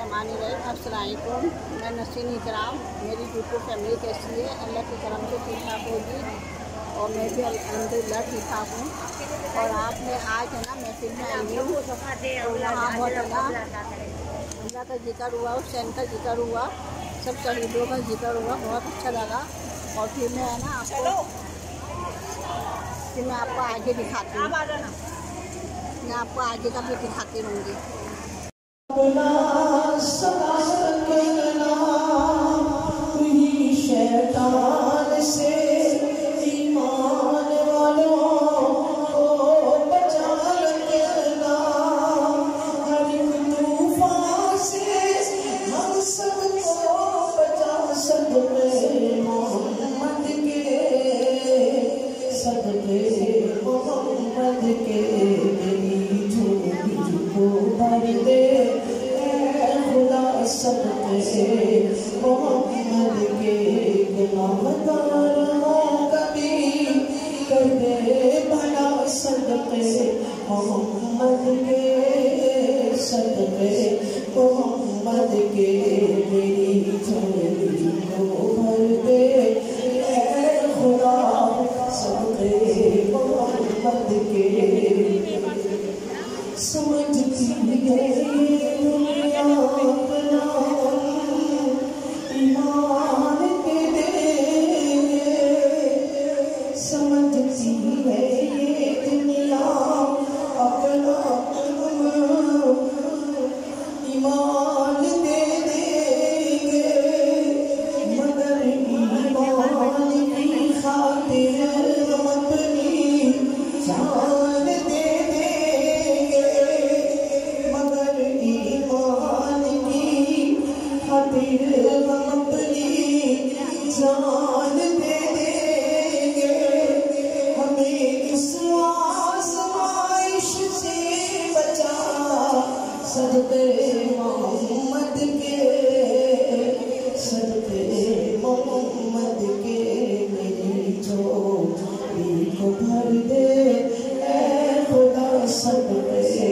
बिस्मिल्लाहिर्रहमानिर्रहीम। अस्सलाम वालेकुम। मैं नसीन इकराम, मेरी यूट्यूब फैमिली कैसी है? अल्लाह की करम से ठीक ठाक होगी और मैं भी अल्हम्दुलिल्लाह ठीक ठाक हूँ। और आपने आज है ना महफिल में आई हूँ तो वहाँ बहुत है ना अल्लाह का जिक्र हुआ, हुसैन का जिक्र हुआ, सब शहीदों का जिक्र हुआ, बहुत अच्छा लगा। और फिर मैं है ना आपको आगे दिखाती हूँ, मैं आपको आगे का भी दिखाती रहूँगी। शैतान से ईमान वालों को बचा रखना, हर तूफान से हम सबको बचा सदके मोहम्मद के, सदके मोहम्मद के मेरी झोली को भर दे सदके मोहम्मद के, गुनाहगारों का भी कर दे भला सदके मोहम्मद के, सदके मोहम्मद के मेरी झोली को भर दे खुदा, सदके मोहम्मद के। समझती है दुनिया अपना ईमान के देंगे, समझती है ये दुनिया अपना ईमान दे देंगे, मगर ईमान की खातिर हम अपनी जान दे देंगे, मगर ईमान की खातिर हम अपनी जान दे देंगे। हमें इस आज़माइश से बचा सदके मोहम्मद के, सदके मोहम्मद के मेरी झोली को भर दे ऐ खुदा, सदके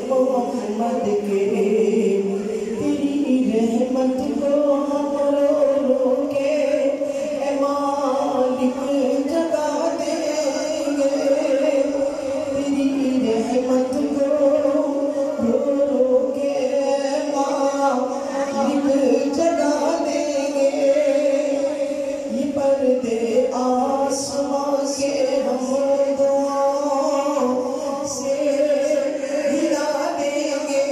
मोहम्मद के। तेरी रहमत को हम रो रो के ऐ मालिक जगा देंगे, तेरी रहमत को रो रो के मालिक जगा देंगे। ये पर्दे आसमां के हम दुआओं से हिला देंगे,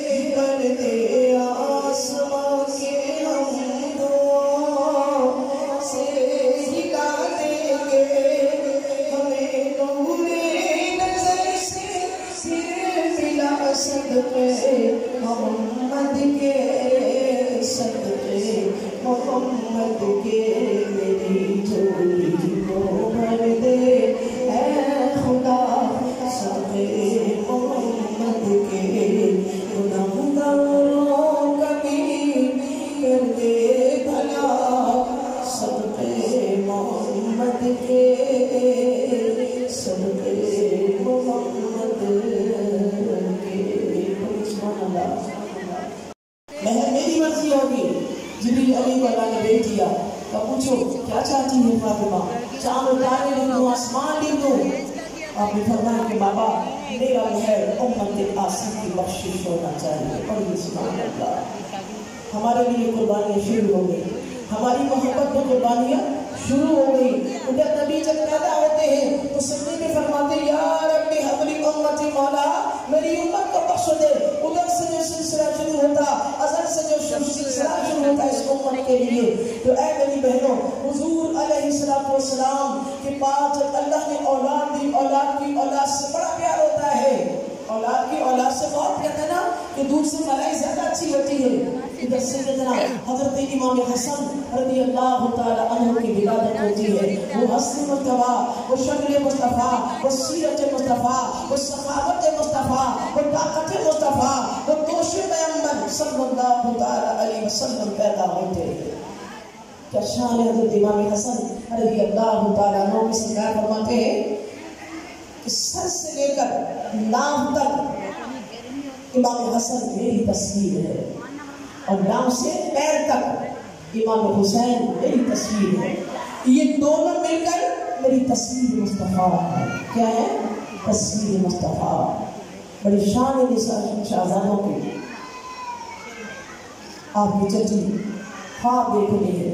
ये पर्दे आसमां के हम दुआओं से हिला देंगे। हमें नूरे नज़र से सिर मिला सदके मोहम्मद के, सदके मोहम्मद के मेरी झोली को भर दे ऐ खुदा, सदके मोहम्मद के। गुनाहगारों का भी कर दे भला सदके मोहम्मद के, सदके मोहम्मद के। मेरी मर्जी होगी, जिब्रील अली को अल्लाह ने भेज दिया तो पूछो क्या चाहती है फातिमा? चांद तारे लिख दूं, आसमान लिख दूं? आपने फरमाया कि बाबा मेरा है उम्मत आसिम की बख्शिश होना चाहिए। और ये सुभान अल्लाह, हमारे लिए कुर्बानियाँ शुरू हो गई, हमारी मोहब्बत में कुर्बानियाँ शुरू हो गई। उधर नबी जब पैदा होते हैं तो सजदे में फरमाते या रब्बी हबली उम्मती मौला, मेरी उम्मत को बख्श दे। उधर से जो सिलसिला शुरू होता, अज़ल से जो सिलसिला शुरू होता इस उम्मत के लिए। तो ऐ मेरी बहनों, हुजूर अलैहिस्सलाम के पास जब अल्लाह ने औलाद दी, औलाद की औलाद से बड़ा प्यार होता है, औलाद की औलाद से बहुत कहते हैं ना कि दूध से मलाई ज्यादा अच्छी होती है। इधर सैयदना हजरत इमाम हसन रज़ी अल्लाह तआला अन्हु की विलादत होती है। वो हस्न मुस्तफा, वो शक्ल मुस्तफा, वो सीरत मुस्तफा, वो सखावत मुस्तफा, वो ताकत मुस्तफा, वो दोष पैगंबर सल्लल्लाहु तआला अलैहि वसल्लम पैदा होते हैं। क्या शान है हजरत इमाम हसन रज़ी अल्लाह तआला अन्हु की सरकार फरमाते हैं کہ سر سے لے کر نام تک امام حسن میری تصویر ہے، اور نام سے پیر تک امام حسین میری تصویر ہے. یہ دونوں مل کر میری تصویر مصطفیٰ ہے. کیا ہے؟ تصویر مصطفیٰ. بڑی شان ہے شہزادوں کی. آپ کی چچی خواب دیکھ رہی ہے.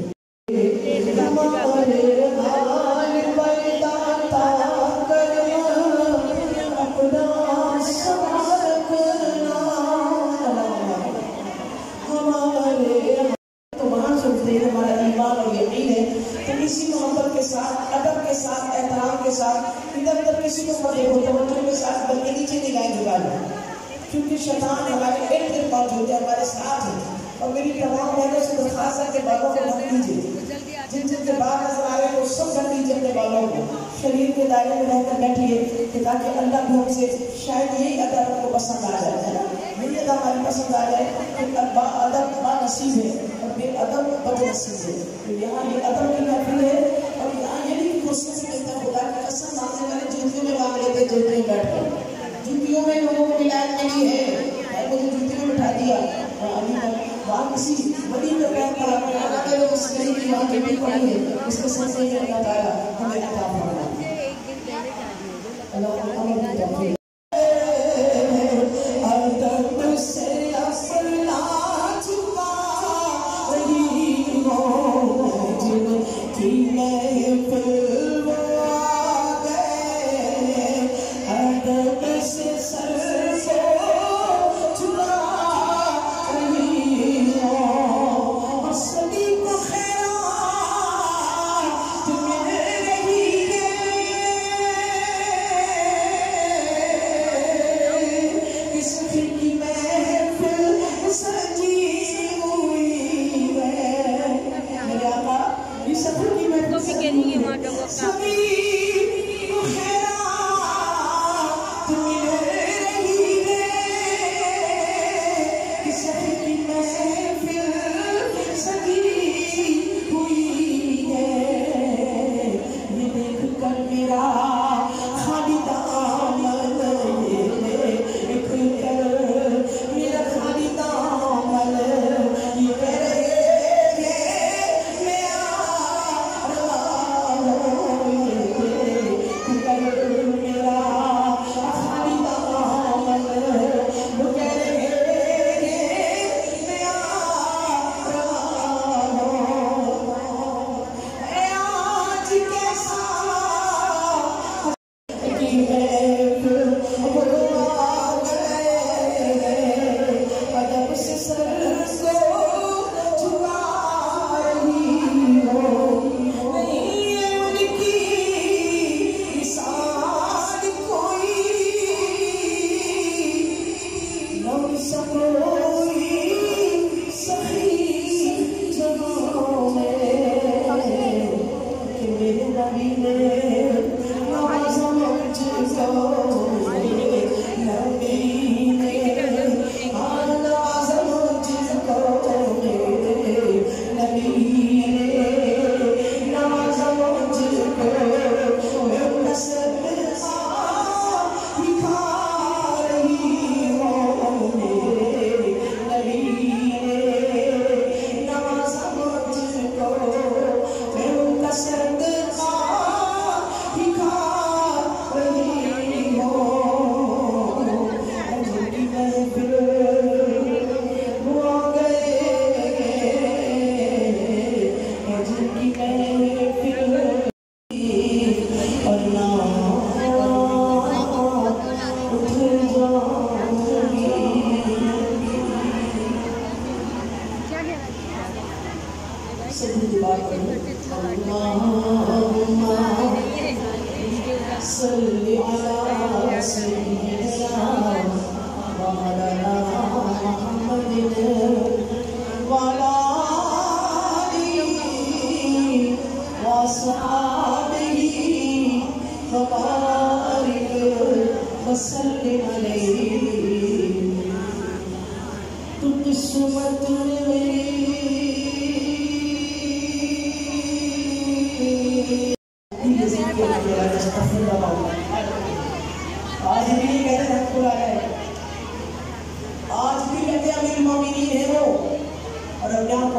ہمارا ایمان اور یقین ہے کہ اسی محبت کے ساتھ، ادب کے ساتھ، احترام کے ساتھ، ادھر ادھر کسی کو مت دیکھو، توجہ کے ساتھ بلکہ نیچے نگاہیں جھکا لو، کیونکہ شیطان ہمارے ارد گرد موجود ہے، ہمارے ساتھ ہے. اور میری تمام بہنوں سے درخواست ہے کہ بالوں کو ڈھک لیجیے. جن جن کے بال نظر آ رہے ہیں وہ سب ڈھک لیجیے اپنے بالوں کو. شریر کے دائرے میں رہ کر بیٹھیے کہ تاکہ اللہ بھی ہم سے شاید یہی ادب کو پسند آ جائے، ہے نا؟ یہی ادب ہماری پسند آ جائے کہ ادب با نصیب ہے اور بے ادب بد نصیب ہے. تو یہاں یہ ادب کی محفل ہے، اور یہاں یہ نہیں کوشش کرتا خدا کی قسم مانگنے والے جوتیوں میں مانگ لیتے، جوتیوں میں بیٹھ کر جوتیوں میں لوگوں کو ولایت ملی ہے. مجھے جوتیوں میں بٹھا دیا، وہاں کسی ولی میں بیٹھ کر اللہ کے لوگ اس گلی کی وہاں جوتی پڑی ہے، اس کے سر سے اللہ تعالیٰ ہمیں عطا فرمائے. اللہ تعالیٰ کی توفیق.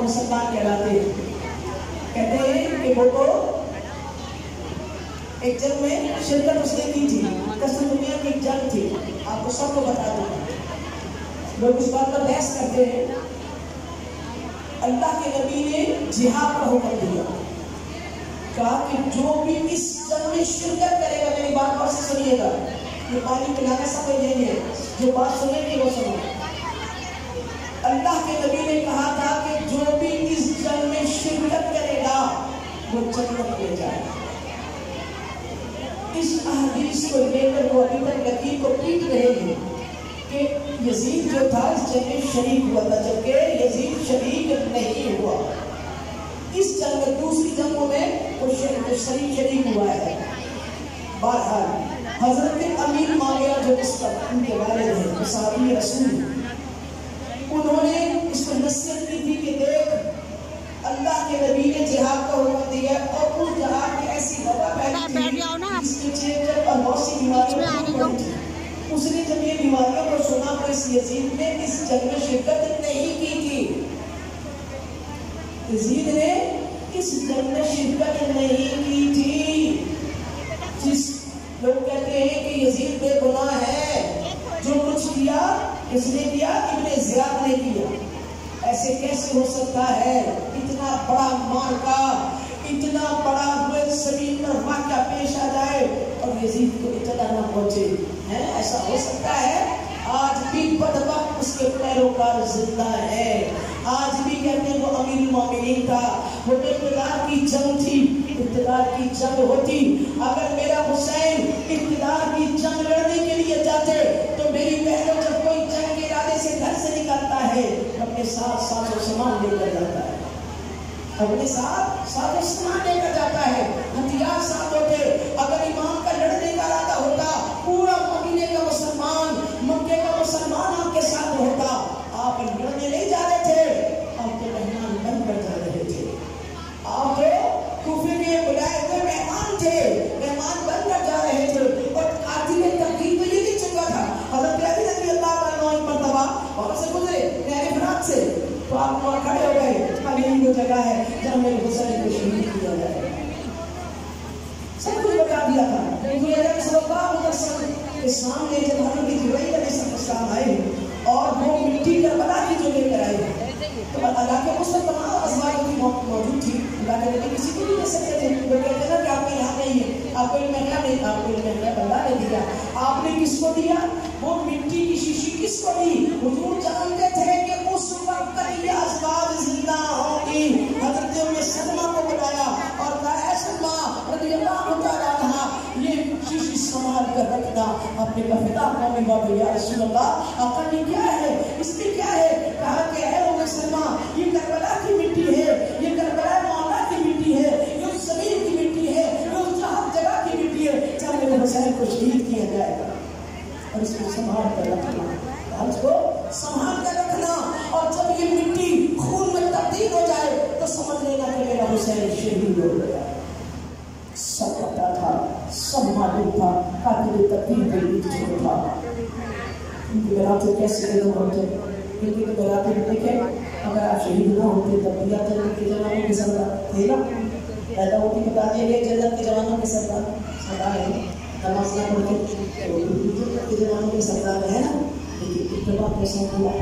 को मुसलमान कहलाते हैं। कहते हैं कि वो तो एक जंग में शिरकत उसने की थी, कसम दुनिया की एक जंग थी, आपको सबको बता दूं। लोग इस बात पर बहस करते हैं। अल्लाह के नबी ने जिहाद का हुक्म दिया, कहा कि जो भी इस जंग में शिरकत करेगा, मेरी बात और से सुनिएगा, ये पानी पिलाना समझ लेंगे, जो बात सुनेंगे वो सुनो। अल्लाह के नबी ने कहा था कि जो भी इस जंग में शिरकत करेगा वो जन्नत ले जाएगा। इस हदीस को लेकर वो अभी तक लकीर को पीट रहे हैं कि यजीद जो था इस जंग में शरीक हुआ था, जबकि यजीद शरीक नहीं हुआ। इस जंग में, दूसरी जंगों में वो शरीक हुआ है। बहरहाल हजरत अमीर माविया जो उनके वालिद हैं, सहाबी रसूल, उन्होंने इस पर नसीहत की थी कि देख अल्लाह के नबी ने जिहाद का हुक्म दिया और उस जिहाद में ऐसी वबा फैली थी, इसके चेचक और बहुत सी बीमारियां थी। उसने जब ये बीमारियों को सुना तो इस यजीद ने इस जंग में शिरकत नहीं की थी। यजीद ने इस जंग में शिरकत नहीं की थी। जिस लोग कहते हैं कि यजीद बेगुनाह है, जो कुछ किया किसने किया? इब्ने ज़ियाद ने किया। ऐसे कैसे हो सकता है? इतना बड़ा मार्का, इतना बड़ा ज़मीन पर वाक़या पेश आ जाए और यजीद को इतना न पहुंचे, हैं? ऐसा हो सकता है? आज भी बदबख्त उसके पैरोकार जिंदा है। आज भी कहते हैं वो अमीरुल मोमिनीन था, वो इक़्तिदार की जंग थी, इक़्तिदार की जंग होती। अगर मेरा हुसैन इक़्तिदार की जंग लड़ने के लिए जाते तो मेरी बहनों, जब कोई जंग के इरादे से घर से निकलता है अपने साथ साथ सामान लेकर जाता है, अपने साथ साथ सामान लेकर जाता है, हथियार साथ होते। अगर इमाम का लड़ने का इरादा होता, पूरा मदीने का मुसलमान, मक्के का मुसलमान आपके साथ होता, आप लड़ने नहीं जा रहे थे, आप तो मेहमान बनकर जा रहे थे। आप तो कूफे में बुलाए हुए मेहमान थे, मेहमान बनकर जा रहे थे। और आखिर में तकलीफ तो ये नहीं चुका था। हज़रत अली रज़ी अल्लाह अन्हु एक मर्तबा वहाँ से गुजरे नहर फरात से, तो आप वहाँ खड़े हो गए, यही वो जगह है जहाँ मेरे हुसैन को शहीद किया जाए। सब कुछ बता दिया था। सामने जब हज़रत जिब्राइल अलैहिस्सलाम आए और वो मिट्टी करबला की जो लेकर आए, तो अल्लाह के उस वक्त तमाम अज़वाज की मौजूद थी। अल्लाह के नबी किसी को नहीं दे सकते थे। वो कहते ना कि आपके यहाँ नहीं है, आपको महंगा नहीं, आपको महंगा अल्लाह ने दिया। आपने किसको दिया? वो मिट्टी की शीशी किसको दी? हुजूर जानते थे कि उस वक्त ये अज़वाज जिंदा होंगी। हज़रत उम्मे सलमा को बुलाया और कहा, सलमा रज़ियल्लाहु तआला अन्हा, ये शीशी संभाल कर रखना। अपने कफिदा कौमी बाबू या रसूल अल्लाह, आका ने क्या है, इसमें क्या है? कहा कि है उम्मे सलमा, ये करबला की मिट्टी है, ये करबला मौला की मिट्टी है, ये उस ज़मीन की मिट्टी है, ये उस जगह की मिट्टी है जहाँ मेरे हुसैन को शहीद किया जाएगा। और इसको संभाल कर रखना, इसको संभाल कर रखना। और जब ये मिट्टी खून में तब्दील हो जाए तो समझ लेना कि मेरा हुसैन शहीद हो गया। सब पता था, सब मालूम था, कातिल तकदीर पे भी था। इनकी बरातें कैसे लोग होते, इनकी तो बरातें देखे, अगर आप शहीद ना होते तब भी आप जन्नत के जवानों के सरदार थे ना, पैदा होती बताने के जन्नत के जवानों के सरदार है, नमाज ना पढ़ के जन्नत के जवानों के सरदार है ना। लेकिन इत्तेफाक कैसा हुआ?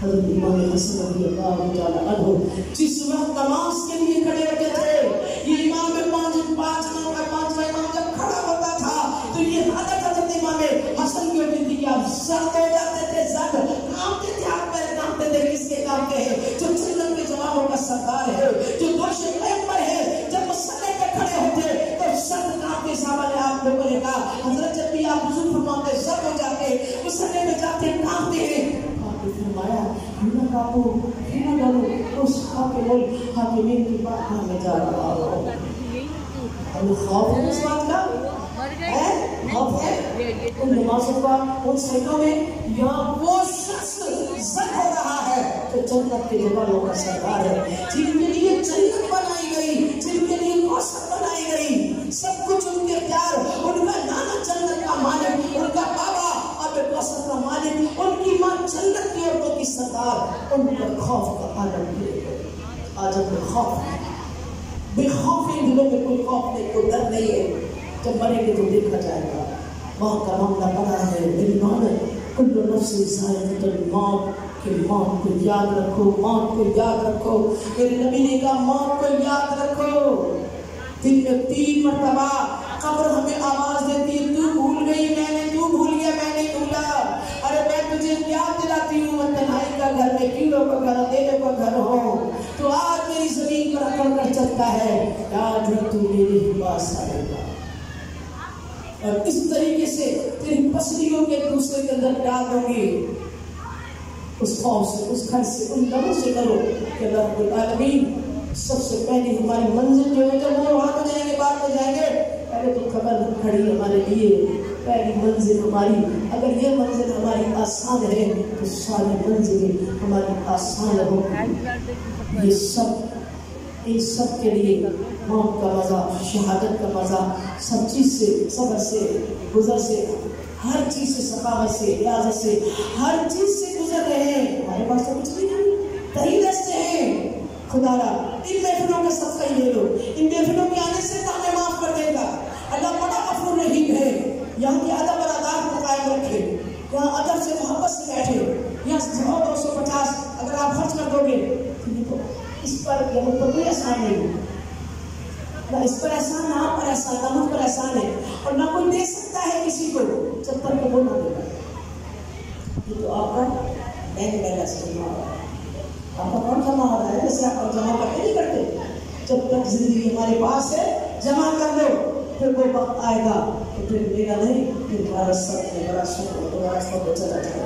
हज़रत इमाम हसन रज़ियल्लाहु तआला अन्हु जिस वक्त नमाज के लिए खड़े होते थे, ये इमाम में पांचवा इमाम जब खड़ा होता था तो ये हालत हज़रत इमाम हसन की होती थी कि आप सख्त हो जाते थे, सख्त कांपते थे, आप पैर कांपते थे। किसके कांपते हैं? जो जन्नत के जवानों का सरदार है, जो दोषे पर है। जब मसले पे खड़े होते तो सख्त कांपते। साहबा ने आप लोगों ने कहा, हज़रत जब भी आप वुज़ू फरमाते सब हो जाते, मसले पे जाते कांपते हैं। फरमाया ना काबू ना डालो उस हाकिमीन की बात में जा रहा हो। हमें खौफ है इस बात का, है खौफ है उन नमाज़ों का, उन सजदों में। यहाँ वो शख्स ज़ब हो रहा है तो जन्नत के जवानों का सरदार है, जिनके लिए जन्नत बनाई गई, जिनके लिए कौसर बनाई गई, सब कुछ उनके प्यार, उनका नाना जन्नत का मालिक, उनका बाबा कौसर का मालिक, उनकी मां जन्नत की औरतों की सरदार, उन पर खौफ का आलम गिरे। آج ہم بے خوف ان دلوں میں کوئی خوف نہیں، کوئی ڈر نہیں ہے. جب مریں گے تو دیکھا جائے گا. موت کا معاملہ بڑا ہے. میری مان کل نفس ذائقۃ الموت کہ موت کو یاد رکھو، موت کو یاد رکھو. میرے نبی نے کہا موت کو یاد رکھو. دن میں 3 مرتبہ قبر ہمیں آواز دیتی ہے، تو بھول گئی میں نے، تو بھول گیا میں نے بھولا. ارے میں تجھے یاد دلاتی ہوں، میں تنہائی کا گھر میں کیڑوں کا گھر، اندھیرے کا گھر ہوں. تو آج میری زمین پر اکڑ کر چلتا ہے، یاد رکھ تو میرے ہی پاس آئے گا. اور اس طریقے سے تیری پسلیوں کے دوسرے کے اندر ڈال دوں گی. اس خوف سے، اس گھر سے، ان لمحوں سے کرو کہ رب العالمین سب سے پہلی ہماری منزل جو ہے، جب وہ وہاں تو جائیں گے، بعد میں جائیں گے، پہلے تو خبر کھڑی ہمارے لیے. پہلی منزل ہماری، اگر یہ منزل ہماری آسان ہے تو ساری منزلیں ہماری آسان ہو. یہ سب، ان سب کے لیے موت کا مزہ، شہادت کا مزہ، سب چیز سے، صبر سے، گزر سے، ہر چیز سے، ثقافت سے، ریاضت سے، ہر چیز سے گزر رہے ہیں. ہمارے پاس تو کچھ بھی نہیں، صحیح راستے ہیں. خدا را ان محفلوں کا صدقہ لے لو. ان محفلوں کے آنے سے تو ہمیں معاف کر دے گا. اللہ بڑا غفور رحیم ہے. یہاں کے ادب اور آداب کو قائم رکھے، یہاں ادب سے، محبت سے بیٹھے. یہاں 100-250 اگر آپ خرچ کر دو گے تو اس پر یہ پر کوئی احسان نہیں، نہ اس پر احسان، نہ آپ پر احسان، نہ مجھ پر احسان ہے. اور نہ کوئی دے سکتا ہے کسی کو جب تک کہ وہ نہ دے گا. یہ تو آپ کا بینک بیلنس جمع ہو رہا ہے، آپ کا اکاؤنٹ جمع ہو رہا ہے. جیسے آپ اکاؤنٹ جمع کرتے نہیں کرتے، جب تک زندگی ہمارے پاس ہے جمع کر دو. پھر وہ وقت آئے گا تو پھر میرا نہیں، پھر تمہارا سب میں بڑا شکر، تمہارا سب کو چلا جائے گا.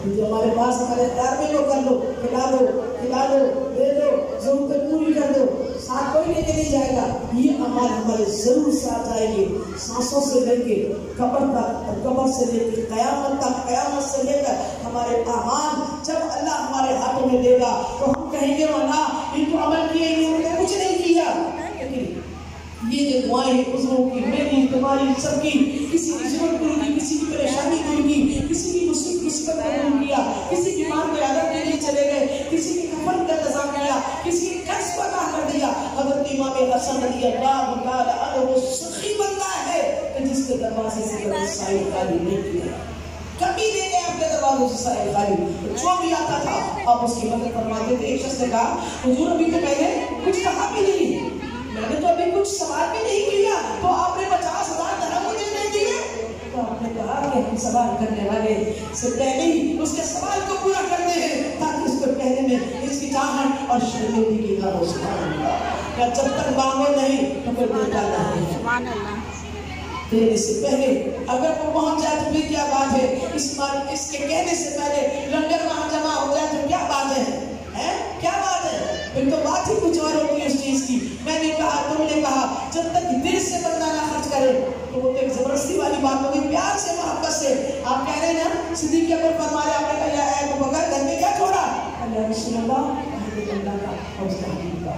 جو ہمارے پاس، ہمارے اختیار میں وہ کر لو، کھلا دو، دے دو، ضرورت پوری کر دو. ساتھ کوئی لے کے نہیں جائے گا. یہ عمل ہمارے ضرور ساتھ آئے گی، سانسوں سے لے کے قبر تک، اور قبر سے لے کے قیامت تک، قیامت سے لے کر ہمارے اعمال جب اللہ ہمارے ہاتھوں میں دے گا تو ہم کہیں گے واللہ ان کو عمل کیے، انہوں نے کچھ نہیں کیا. یہ جو دعائیں عذروں کی، میری، تمہاری، سب کی، کسی کی ضرورت دور کی، کسی کی پریشانی دور کی، کسی کی مصیبت کو دور کیا، کسی کی ماں کو عادت کے لیے چلے گئے، کسی کی کفن کا انتظام کیا، کسی کی قرض کو ادا کر دیا. حضرت امام حسن رضی اللہ تعالی عنہ وہ سخی بندہ ہے کہ جس کے دروازے سے کبھی سائل خالی نہیں کیا، کبھی نہیں گئے اپنے دروازوں سے سائل خالی. جو بھی آتا تھا آپ اس کی مدد فرماتے تھے. ایک شخص نے کہا حضور ابھی تو میں نے کچھ کہا بھی نہیں، میں نے تو ابھی کچھ سوال بھی نہیں کیا، تو آپ نے 50,000 درہم مجھے دے دیے. تو آپ نے کہا کہ ہم سوال کرنے والے سے پہلے ہی اس کے سوال کو پورا کرتے ہیں تاکہ اس کو کہنے میں اس کی چاہت اور شرمندگی کی نہ ہو. سبحان اللہ. یا جب تک مانگو نہیں تو پھر دیتا نہیں. سبحان اللہ. دینے سے پہلے اگر وہ پہنچ جائے تو پھر کیا بات ہے. اس کے کہنے سے پہلے لنگر وہاں جمع ہو جائے تو کیا بات ہے، کیا بات ہے. پھر تو بات ہی کچھ اور ہوتی ہے اس چیز کی. میں نے کہا، تم نے کہا جب تک دل سے بندہ نہ خرچ کرے تو وہ ایک زبردستی والی بات ہوگی. پیار سے، محبت سے آپ کہہ رہے ہیں نا، صدیق اکبر فرمایا، آپ نے کہا اے ابو بکر گھر میں کیا چھوڑا؟ اللہ رسول اللہ اللہ کا اور اس کا حبیب کا.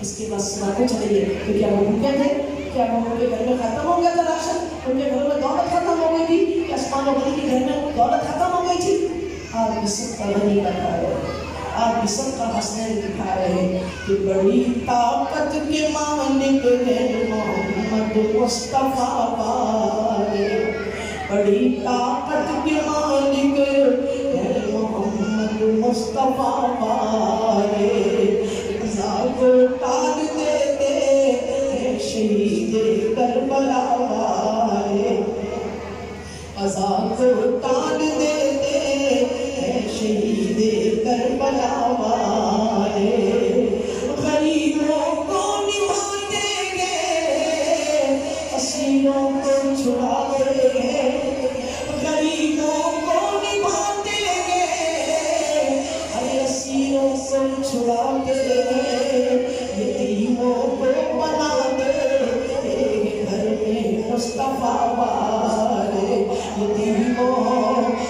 اس کے بعد سنا کچھ نہیں ہے. تو کیا وہ بھوکے تھے؟ کیا وہ ان کے گھر میں ختم ہو گیا تھا راشن؟ ان کے گھروں میں دولت ختم ہو گئی تھی؟ آسمان و زمین کے گھر میں دولت ختم ہو گئی تھی؟ آپ بھی سب کا غنی بتا رہے ہیں، آپ بھی سب کا حسنین دکھا رہے ہیں کہ بڑی طاقت کے مالک ہے محمد مصطفیٰ پارے. بڑی طاقت کے مالک ہے محمد مصطفیٰ پارے. عذاب ٹال دیتے ہیں شہید کربلا والے، عذاب ٹال دیتے ہیں شہید کربلا والے. غریبوں کو نبھاتے گے، اسیروں کو چھڑاتے گے. غریبوں کو نبھاتے گے، ہر اسیروں کو چھڑاتے گے. یتیموں کو بناتے گھر میں مصطفیٰ والے. یتیموں کو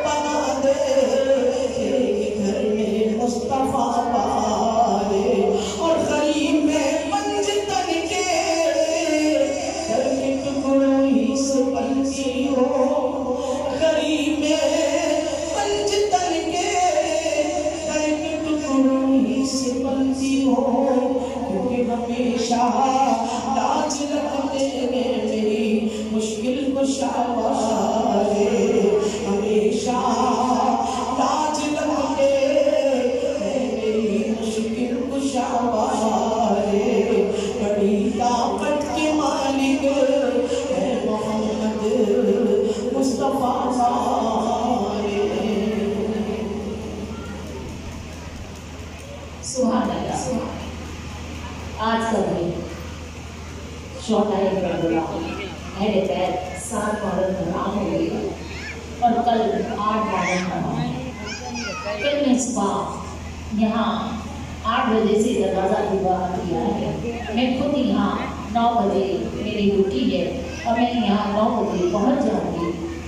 بناتے گھر میں مصطفیٰ والے. اور غریب میں پنج تن کے در کے ٹکڑوں ہی سے بنتی ہو. غریب میں پنج تن کے در کے ٹکڑوں ہی वाले हमेशा लाज लगते मेरी मुश्किल कुशा वाले बड़ी ताकत के मालिक है मोहम्मद मुस्तफा वाले। सुभान अल्लाह। आज का दिन शोहदाए करबला मेरे पैर 7 मुहर्रम हराम हो गई और कल 8 मुहर्रम हराम है। फिर मैं सुबह यहाँ 8 बजे से दरवाज़ा खुला किया है। मैं खुद यहाँ 9 बजे मेरी ड्यूटी है और मैं यहाँ 9 बजे पहुँच जाऊँगी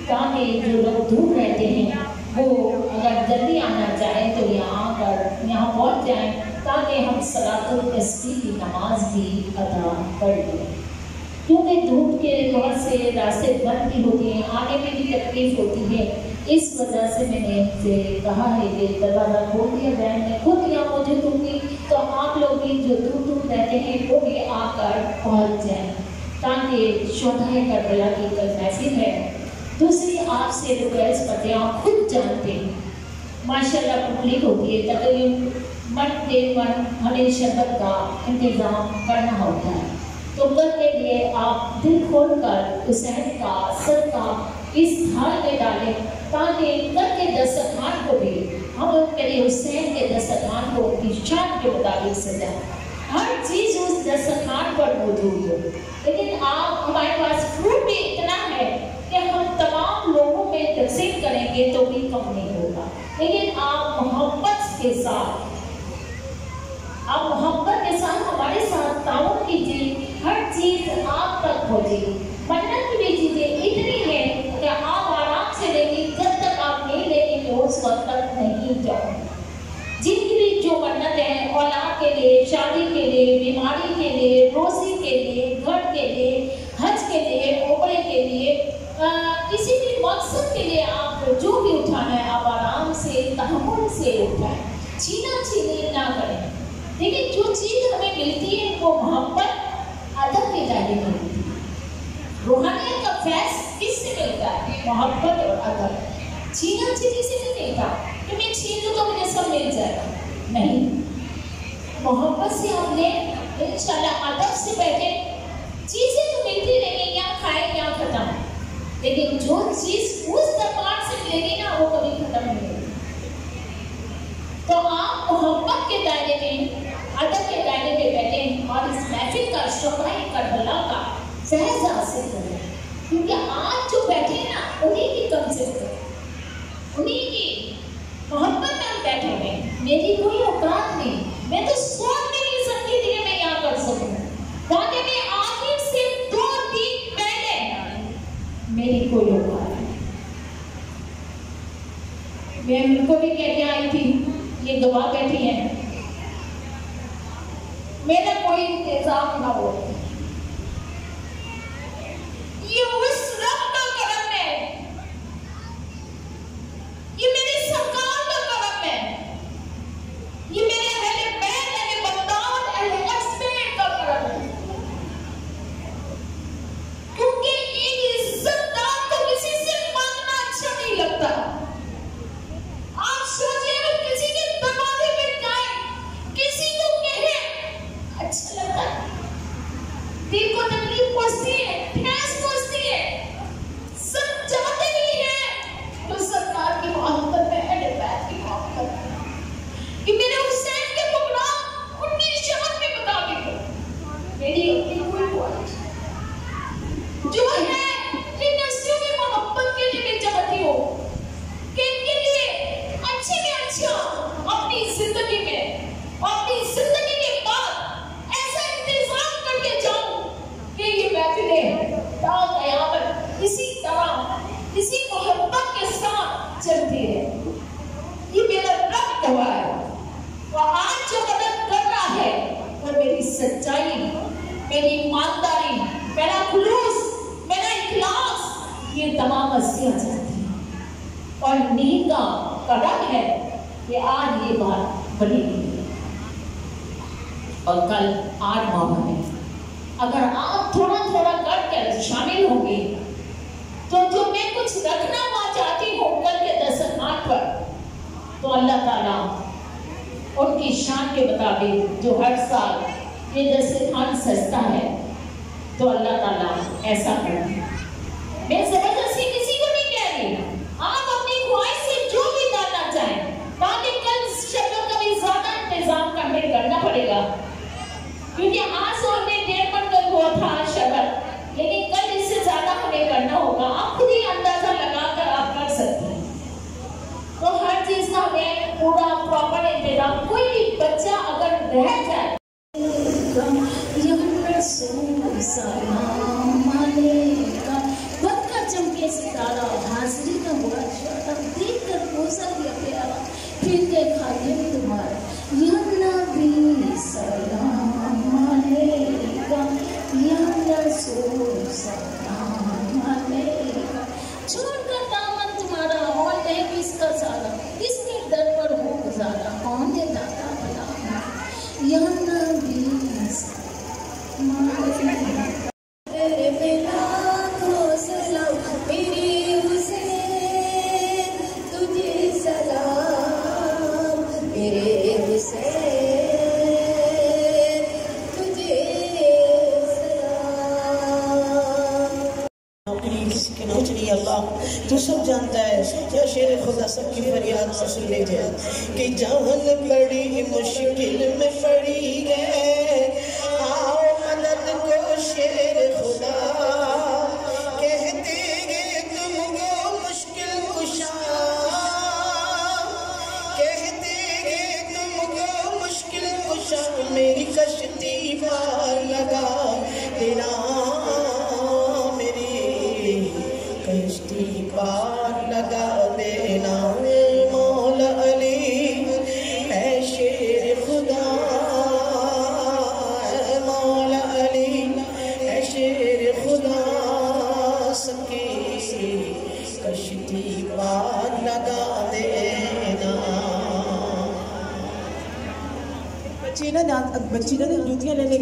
ताकि जो लोग दूर रहते हैं वो अगर जल्दी आना चाहें तो यहाँ आकर यहाँ पहुँच जाएं ताकि हम सलातुल तस्बीह की नमाज भी अदा कर लें। क्योंकि धूप के वजह से रास्ते बंद भी होती हैं, आने में भी तकलीफ होती है, इस वजह से मैंने से कहा है कि दरवाज़ा खोल दिया जाए। मैं खुद यहाँ मौजूद होंगी तो आप लोग भी जो दूर दूर रहते हैं वो भी आकर पहुँच जाएं ताकि शोहदाए करबला की कल महफिल है। दूसरी आपसे रिक्वेस्ट करते हैं, आप खुद जानते हैं माशाल्लाह पब्लिक होती है, तकरीबन मन दे मन हमें शरबत का इंतज़ाम करना होता है। तो कल के लिए आप दिल खोल कर हुसैन का सदका इस थाल में डालें ताकि कल के दस्तरखान को भी हम मेरे हुसैन के दस्तरखान को उनकी शान के मुताबिक सजाएं। हर चीज़ उस दस्तरखान पर मौजूद हो, लेकिन आप हमारे पास फ्रूट भी इतना है कि हम तमाम लोगों में तकसीम करेंगे तो भी कम नहीं होगा। लेकिन आप मोहब्बत के साथ हमारे साथ ताउन कीजिए, हर चीज़ आप तक पहुँचेगी। मन्नत की भी चीज़ें इतनी है कि आप आराम से लेंगे, जब तक आप नहीं लेंगे उस वक्त तक नहीं जाओगे। जिनकी भी जो मन्नत है औलाद के लिए, शादी के लिए, बीमारी के लिए, रोज़ी के लिए, घर के लिए, हज के लिए, उम्रे के लिए, किसी भी मकसद के लिए आप जो भी उठाना है आप आराम से तहम्मुल से उठाएं, छीना छीनी ना करें। लेकिन जो चीज़ हमें मिलती है वो मोहब्बत अदब के दायरे में मिलती है। रूहानियत का फैज़ किससे मिलता है? मोहब्बत और अदब। छीना छीनी से नहीं मिलता कि मैं छीन लूँ तो मुझे सब मिल जाएगा, नहीं। मोहब्बत से हमने इंशाल्लाह अदब से बैठे, चीज़ें तो मिलती रहेंगी, यहाँ खाए यहाँ खत्म, लेकिन जो चीज़ उस दरबार से मिलेगी ना वो कभी खत्म नहीं होगी। तो आप मोहब्बत के दायरे में, अदब के दायरे में बैठे और इस महफिल का शोहदाए करबला का फैज़ हासिल करें, क्योंकि आज जो बैठे हैं ना उन्हीं की कम से कम उन्हीं की मोहब्बत में हम बैठे हुए। मेरी कोई औकात नहीं, मैं तो सोच भी नहीं सकती थी कि मैं यहाँ कर सकूँ। ताकि मैं आखिर से 2 दिन पहले मेरी कोई औकात नहीं। मैं उनको भी कहते आई थी, ये गवाह बैठी है, मेरा कोई इंतजाम ना हो। ये उस रब का करम है, ये मेरे सरकार का करम है, ये मेरे अहले बैत, अहले बगदाद, अहले अजमेर का करम है। क्योंकि एक इज्जतदार को किसी से मांगना अच्छा नहीं लगता। आप सोचिए अगर किसी के दरवाजे पे जाए, किसी को कहे, अच्छा लगता है, दिल को तकलीफ पहुंचती है, ठेस पहुंचती है, सब चाहते नहीं है तो सरकार की मोहब्बत में, अहले बैत की मोहब्बत में कि मेरे हुसैन के प्रोग्राम उनकी शान के मुताबिक मेरी अपनी कोई क्वालिटी जो है इन नस्लों की मोहब्बत के लिए मैं चाहती हूँ कि इनके लिए अच्छे में अच्छा अपनी जिंदगी में, अपनी जिंदगी के बाद ऐसा इंतजाम करके जाऊं कि ये महफिलें ता क़यामत इसी तरह, इसी मोहब्बत के साथ चलती है। ये मेरा रब गवाह है, और आज जो मदद कर रहा है वो मेरी सच्चाई, मेरी ईमानदारी, मेरा खुलूस, मेरा इखलास, ये तमाम हस्तियाँ चाहती हैं। और नींद का करम है कि आज ये बात बनी है और कल 8 माह है। अगर आप थोड़ा थोड़ा करके शामिल होंगे تو جو میں کچھ رکھنا وہاں چاہتی ہوں کل کے دسترخوان پر، تو اللہ تعالیٰ ان کی شان کے مطابق جو ہر سال یہ دسترخوان سجتا ہے، تو اللہ تعالیٰ ایسا کرے۔ میں زبردستی کسی کو نہیں کہہ رہی، آپ اپنی خواہش سے جو بھی ڈالنا چاہیں، تاکہ کل شکل کا بھی زیادہ انتظام کرنا پڑے گا، کیونکہ آج تو ہمیں 1.5 من کا ہوا تھا شکل، لیکن کل اس سے زیادہ ہمیں کرنا ہوگا۔ آپ خود ہی اندازہ لگا کر آپ کر سکتے ہیں۔ تو ہر چیز کا ہمیں پورا پراپر انتظام، کوئی بھی بچہ اگر رہ جائے، یا رسول سلام علیکہ، وقت کا چمکے ستارہ، حاضری کا بڑا اشارہ، دیکھ کر کوسا دیا پیارا، پھر دیکھا یہ تمہارا، یا نبی سلام علیکہ، یا رسول سلام علیکہ، چھوڑ کر دامن تمہارا اور ہے کس کا سارا، کس کے در پر ہو گزارا، کون ہے داتا بلا، یا نبی سلام علیکہ، تیرے بلا کو سلام میری حسین، تجھے سلام میرے حسین، تجھے سلام۔ کسی کے نوچنی اللہ تو سب جانتا ہے، یا شیر خدا سب کی فریاد سن لے جائے کہ جان بڑی مشکل میں پڑی ہے، آؤ مدد کو شیر خدا، کہتے گے تم کو مشکل کشا، کہتے گے تم کو مشکل کشا، میری کشتی پار لگا دینا، کشتی پار لگا دینا، مولا علی اے شیر خدا، اے مولا علی اے شیر خدا، سکی کشتی پار لگا دینا۔ بچی نا جوتیاں لینے